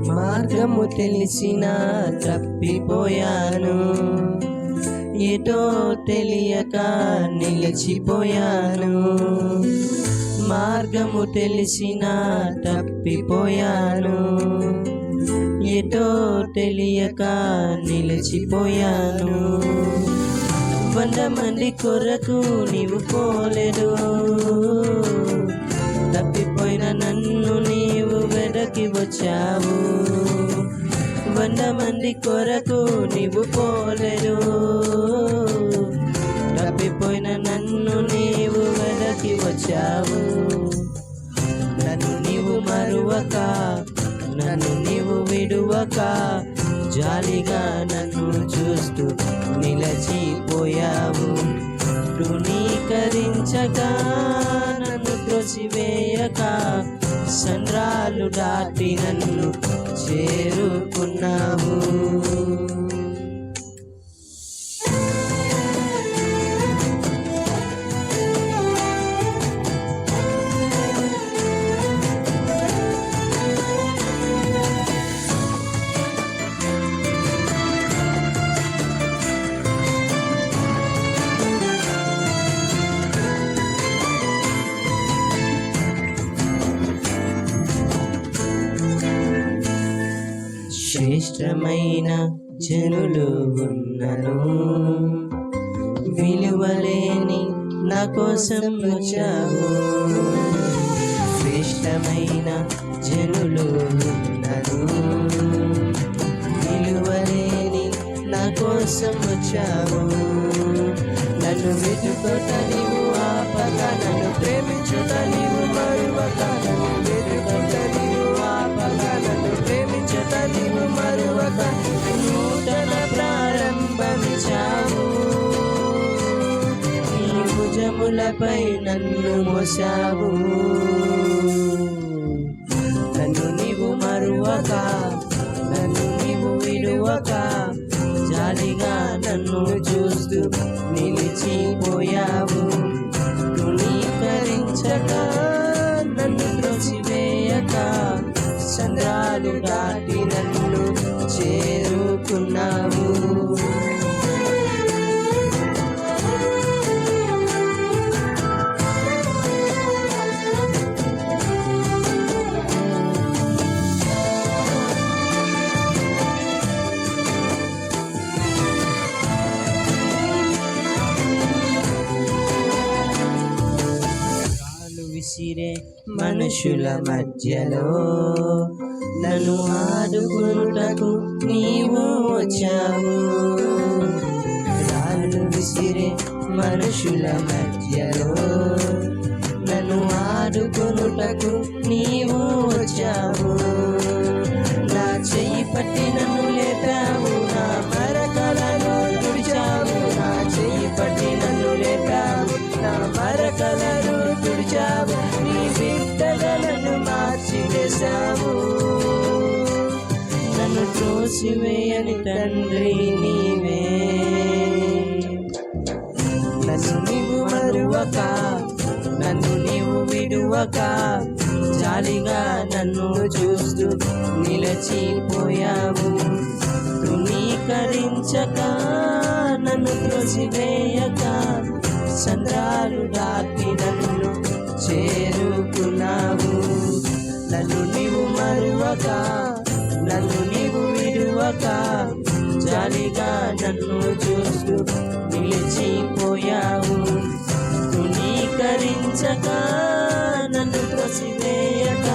మార్గము తెలిసినా తప్పిపోయాను, ఏటో తెలియక నిలిచిపోయాను. మార్గము తెలిసినా తప్పిపోయాను, ఏటో తెలియక నిలిచిపోయాను. 100 మంది కొరకు నీవు పోలేదు, తప్పిపోయిన నన్ను నీవు వెదకి వచ్చావు. 100 మంది కొరకు నీవు పోలేదు, తప్పిపోయిన నన్ను నీవు వెదకి వచ్చావు. నన్ను నీవు మరువక, నన్ను నీవు విడువక, జాలిగా నన్ను చూస్తూ నిలచిపోయావు. తృణీకరించగా నన్ను త్రోసివేయక, సంద్రాలు దాటి నన్ను చేరుకున్నావు. శ్రేష్టమైన జనులు ఉన్నను, విలువలేని నా కోసం వచ్చావు. శ్రేష్టమైన జనులు ఉన్నను, విలువలేని నా కోసం వచ్చావు. నన్ను వెతుకుట నీవు ఆపక, నన్ను ప్రేమించుట నీవు మరువక, నన్ను వెతుకుట నీవు ఆపక, నన్ను ప్రేమించుట నీవు మరువక, నూతన ప్రారంభమిచ్చావు. నీ భుజములపై నన్ను మోసావు. నన్ను నీవు మరువక, నన్ను నీవు విడువక, జాలిగా నన్ను చూస్తూ నిలిచిపోయావు. తృణీకరించక, నన్ను త్రోసివేయక, సంద్రాలు దాటి నన్ను చేరుకున్నావు. విసిరే మనుషుల మధ్యలో నన్ను ఆదుకునుటకు నీవు వచ్చావు. రాళ్ళు విసిరే మనుషుల మధ్యలో నన్ను ఆదుకునుటకు నీవు వచ్చావు. నా చెయ్యి పట్టి నన్ను లేపావు, నా మరకలను తుడిచావు. నా చెయ్యి పట్టి నన్ను లేపావు, నా మరకలను తుడిచావు. నీ బిడ్డలను మార్చి వేశావు. నన్ను త్రోసివేయని తండ్రి నీవే. నన్ను నీవు మరువక, నన్ను నీవు విడువక, జాలిగా నన్ను చూస్తూ నిలచిపోయావు. తృణీకరించక, నన్ను త్రోసివేయక, సంద్రాలు దాటి నన్ను చేరుకున్నావు. నన్ను నీవు మరువక, నన్ను నీవు విడువక, జాలిగా నన్ను చూస్తూ నిలిచిపోయావు. తృణీకరించక, నన్ను త్రోసివేయక,